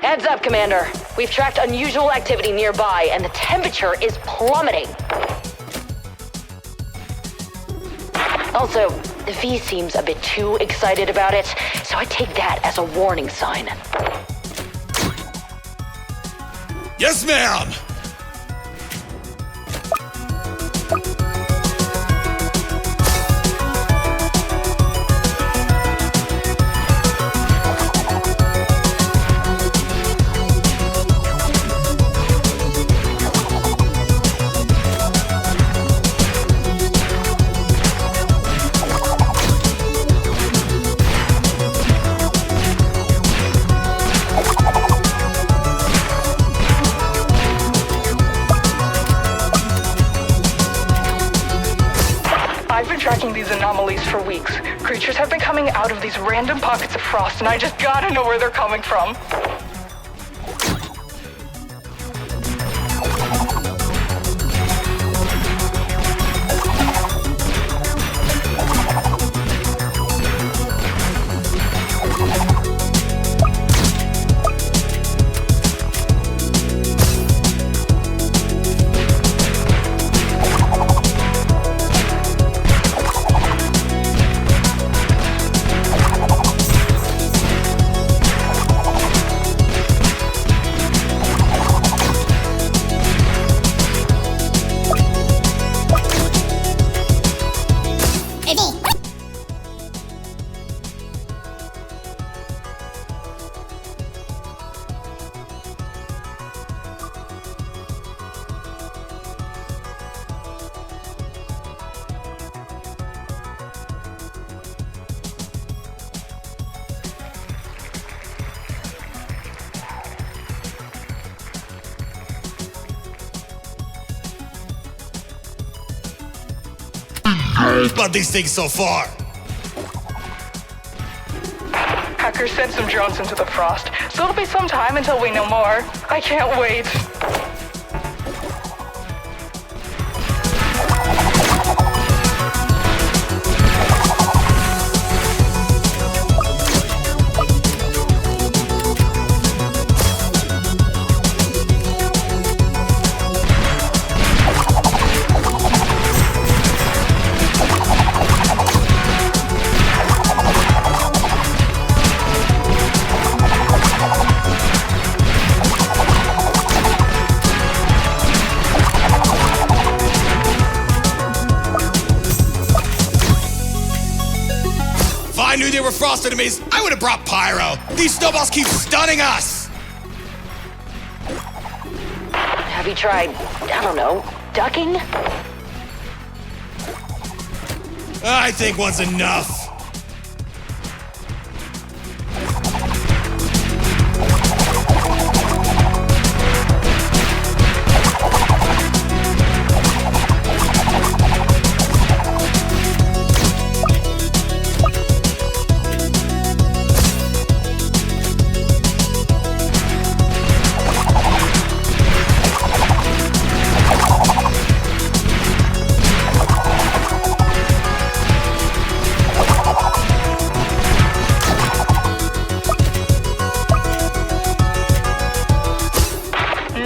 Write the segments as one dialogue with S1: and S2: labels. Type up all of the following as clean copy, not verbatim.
S1: Heads up, Commander. We've tracked unusual activity nearby, and the temperature is plummeting. Also, the V seems a bit too excited about it, so I take that as a warning sign.
S2: Yes, ma'am!
S3: I've been tracking these anomalies for weeks. Creatures have been coming out of these random pockets of frost, and I just gotta know where they're coming from.
S2: About these things so far.
S3: Hackers sent some drones into the frost, so it'll be some time until we know more. I can't wait.
S2: If I knew they were frost enemies, I would have brought Pyro. These snowballs keep stunning us.
S1: Have you tried, I don't know, ducking?
S2: I think one's enough.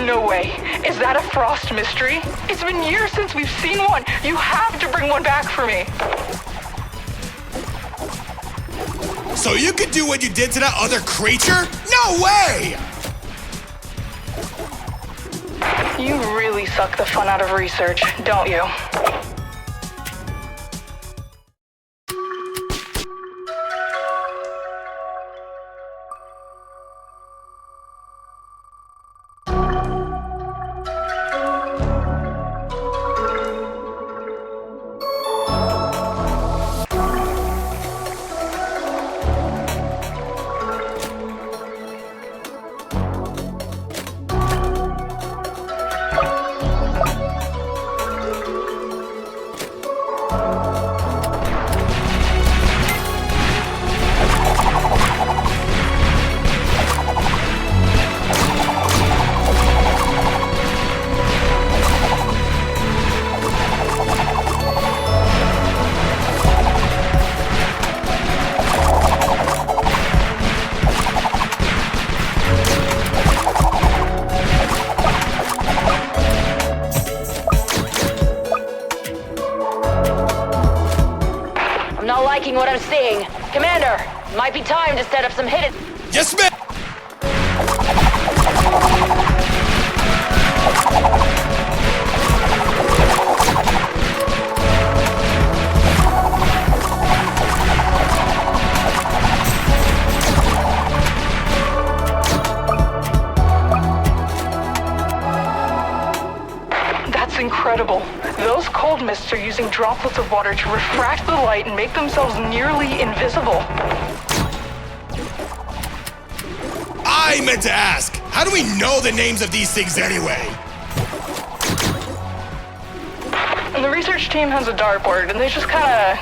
S3: No way. Is that a frost mystery? It's been years since we've seen one. You have to bring one back for me.
S2: So you could do what you did to that other creature? No way!
S3: You really suck the fun out of research, don't you?
S1: not liking what I'm seeing. Commander, might be time to set up some hidden...
S2: Yes, ma'am!
S3: Incredible. Those cold mists are using droplets of water to refract the light and make themselves nearly invisible.
S2: I meant to ask, how do we know the names of these things anyway?
S3: And the research team has a dartboard, and they just kinda...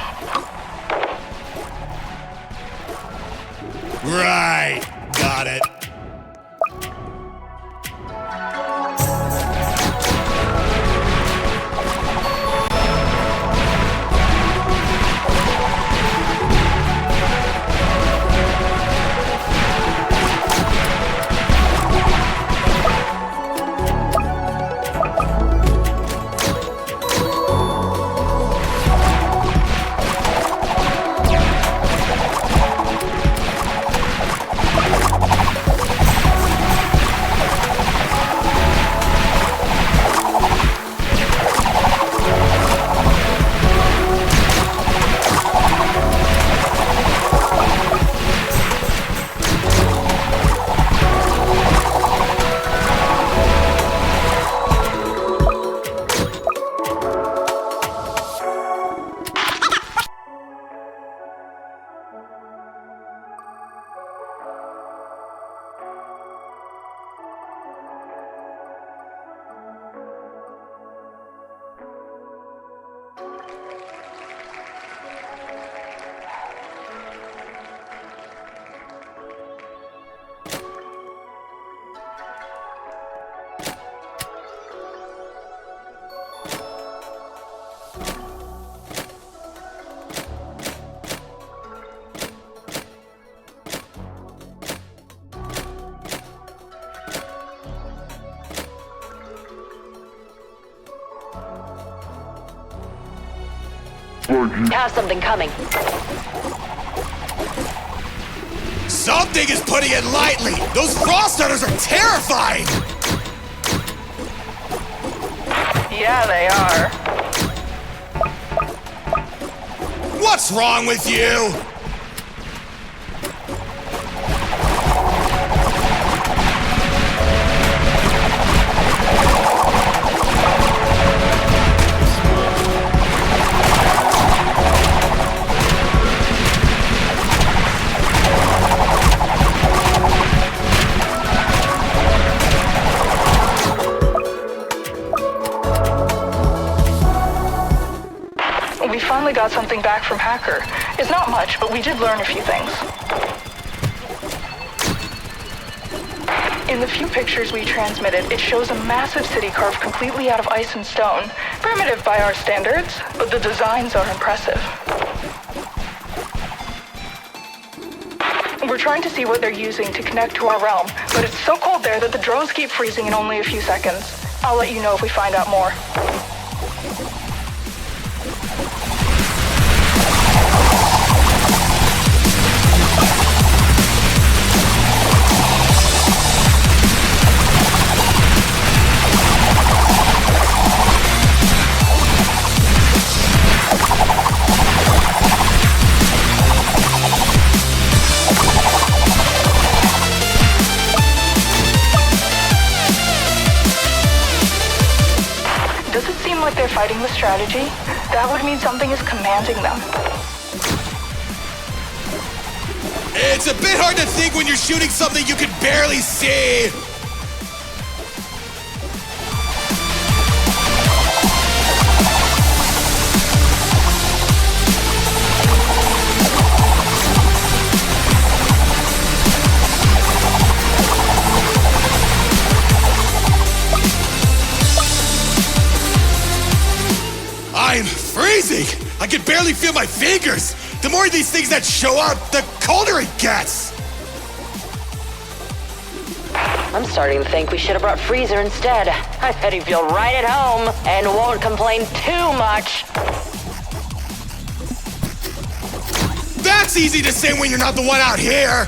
S2: Right. Got it.
S1: Have something coming.
S2: Something is putting it lightly. Those frost hunters are terrifying.
S3: Yeah, they are.
S2: What's wrong with you?
S3: We finally got something back from Hacker. It's not much, but we did learn a few things. In the few pictures we transmitted, it shows a massive city carved completely out of ice and stone. Primitive by our standards, but the designs are impressive. We're trying to see what they're using to connect to our realm, but it's so cold there that the drones keep freezing in only a few seconds. I'll let you know if we find out more. They're fighting with strategy. That would mean something is commanding them.
S2: It's a bit hard to think when you're shooting something you can barely see. I'm freezing! I can barely feel my fingers! The more of these things that show up, the colder it gets!
S1: I'm starting to think we should have brought Freezer instead. I bet he'd feel right at home and won't complain too much.
S2: That's easy to say when you're not the one out here.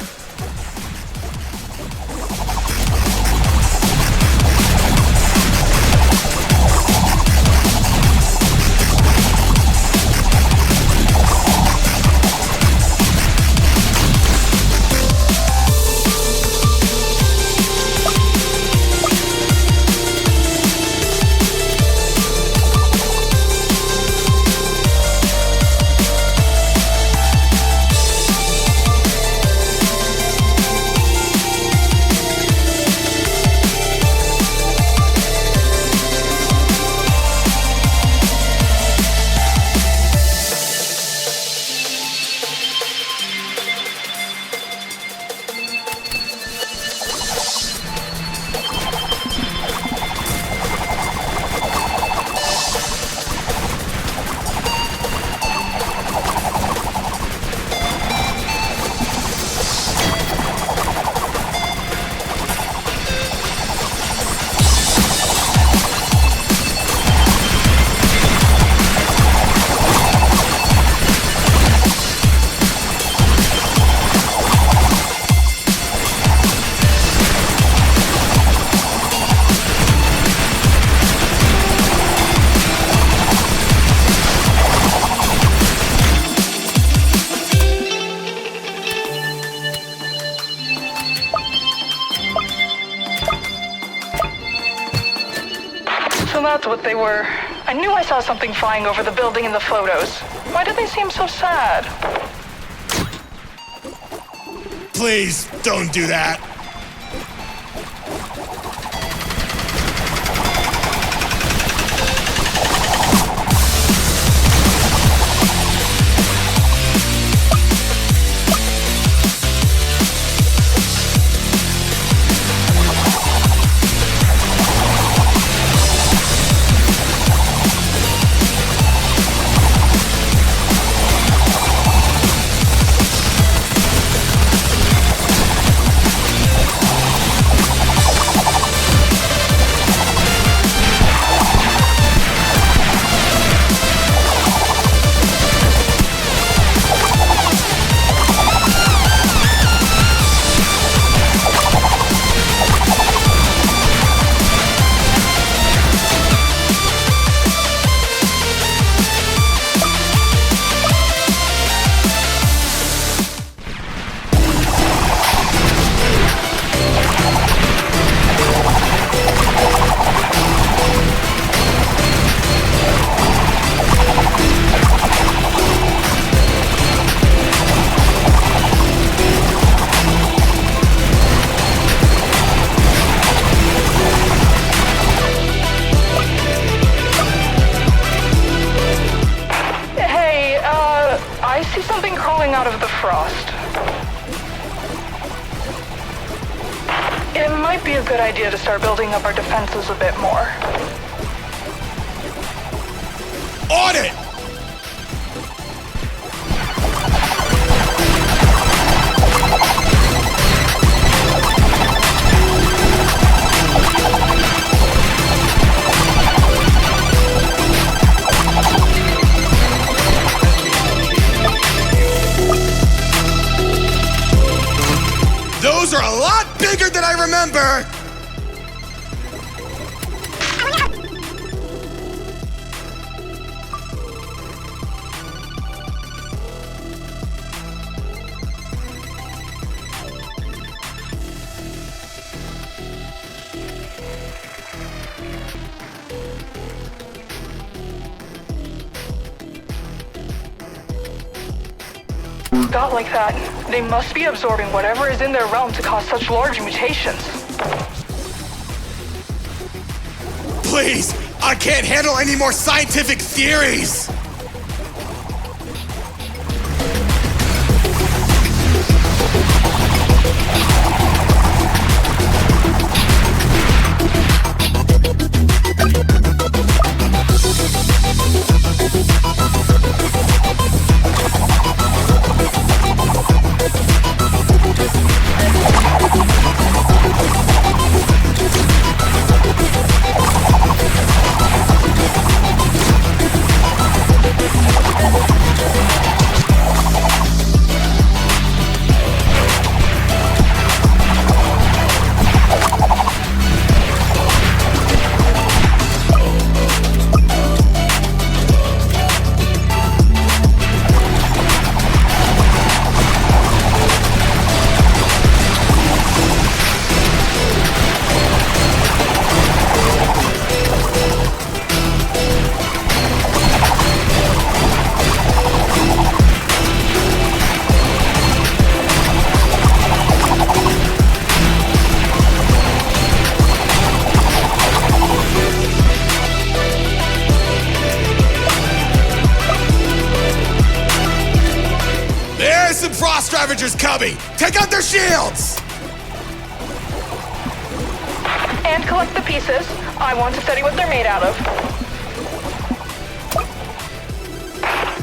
S3: So that's what they were. I knew I saw something flying over the building in the photos. Why did they seem so sad?
S2: Please, don't do that.
S3: I see something crawling out of the frost. It might be a good idea to start building up our defenses a bit more.
S2: On it! Those are a lot bigger than I remember!
S3: Got like that. They must be absorbing whatever is in their realm to cause such large mutations.
S2: Please! I can't handle any more scientific theories! Frost Ravagers coming! Take out their shields!
S3: And collect the pieces. I want to study what they're made out of.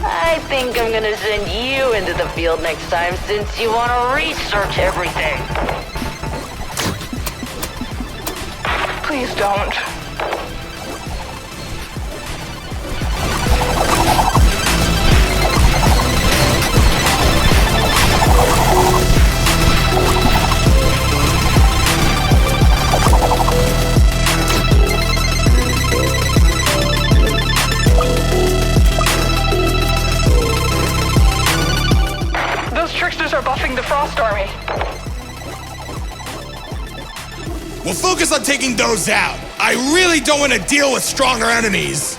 S1: I think I'm gonna send you into the field next time since you want to research everything.
S3: Please don't. Those tricksters are buffing the Frost Army.
S2: We'll focus on taking those out. I really don't want to deal with stronger enemies.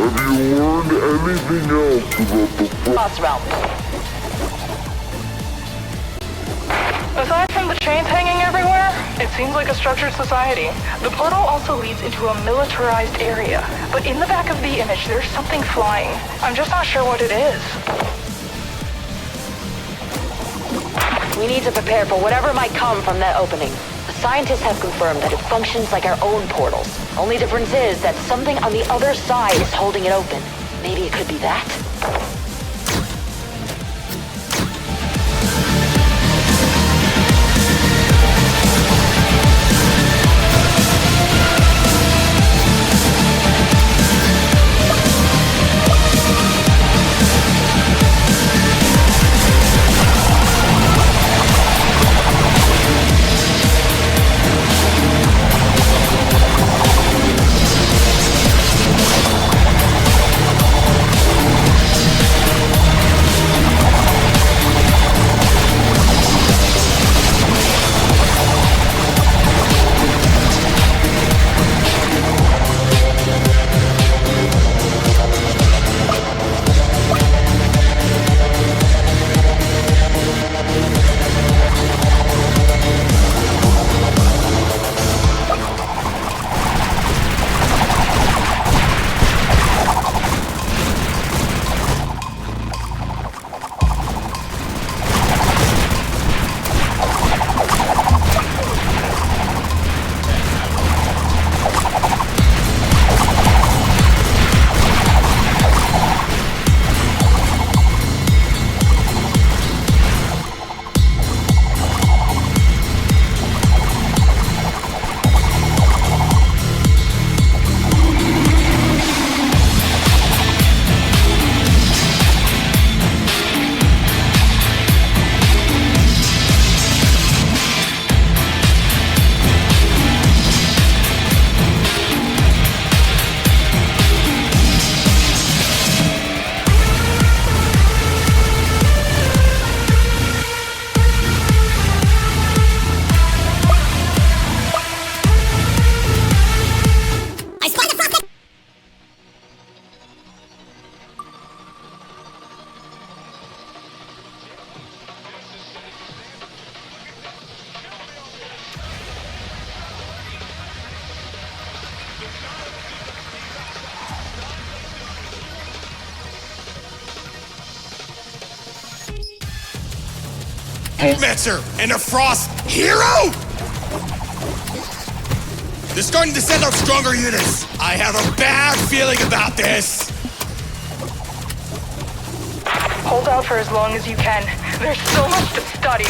S4: Have you learned anything else about the
S1: Frost Realm.
S3: Aside from the chains hanging everywhere, it seems like a structured society. The portal also leads into a militarized area, but in the back of the image there's something flying. I'm just not sure what it is.
S1: We need to prepare for whatever might come from that opening. The scientists have confirmed that it functions like our own portals. Only difference is that something on the other side is holding it open. Maybe it could be that?
S2: Metzer and a Frost hero? They're starting to send out stronger units. I have a bad feeling about this.
S3: Hold out for as long as you can. There's so much to study.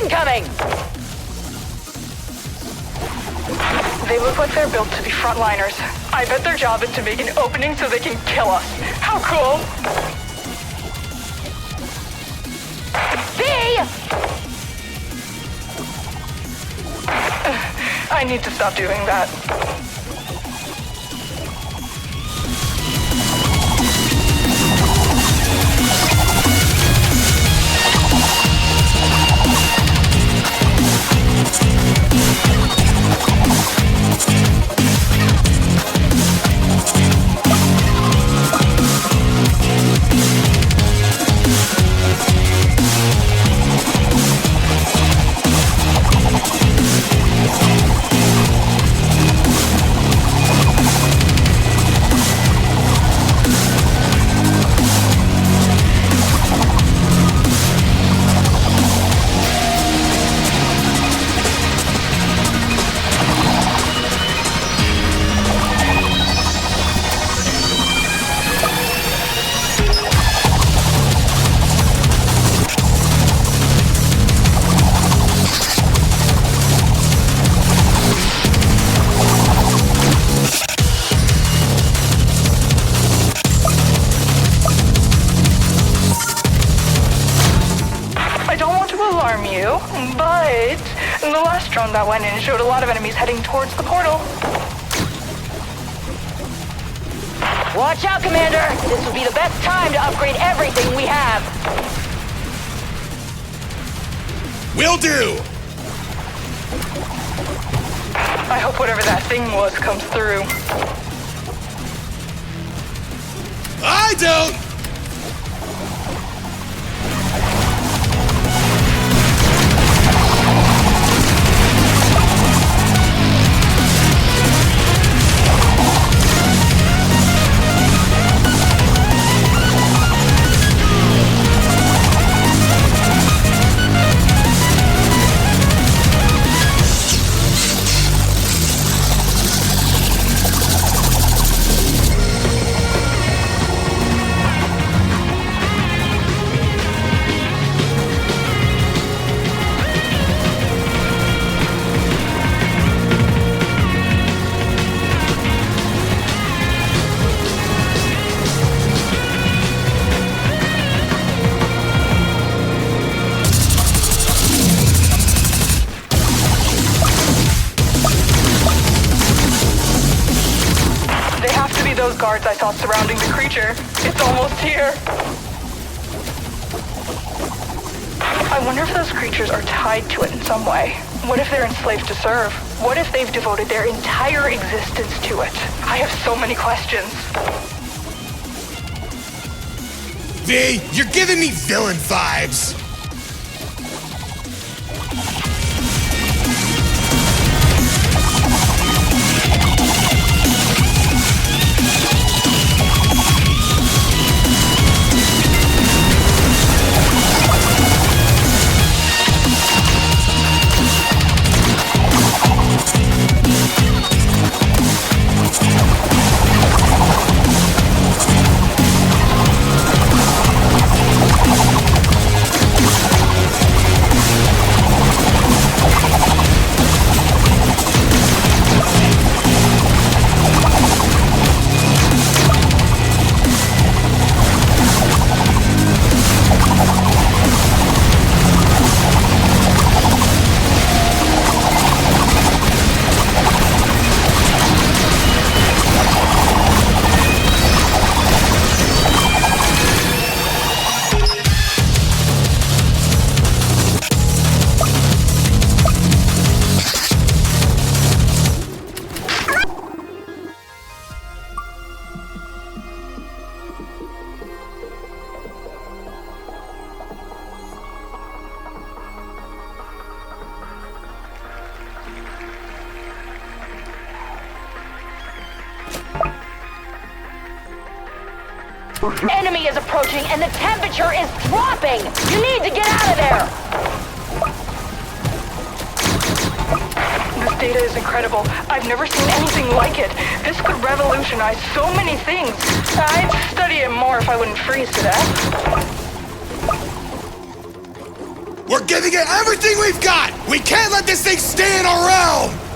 S1: Incoming!
S3: They look like they're built to be frontliners. I bet their job is to make an opening so they can kill us. How cool!
S1: B!
S3: I need to stop doing that. But the last drone that went in showed a lot of enemies heading towards the portal.
S1: Watch out, Commander! This would be the best time to upgrade everything we have.
S2: Will do!
S3: I hope whatever that thing was comes through.
S2: I don't!
S3: Those guards I saw surrounding the creature. It's almost here. I wonder if those creatures are tied to it in some way. What if they're enslaved to serve? What if they've devoted their entire existence to it? I have so many questions.
S2: V, you're giving me villain vibes.
S1: Enemy is approaching and the temperature is dropping! You need to get out of there!
S3: This data is incredible. I've never seen anything like it. This could revolutionize so many things. I'd study it more if I wouldn't freeze to death.
S2: We're giving it everything we've got! We can't let this thing stay in our realm!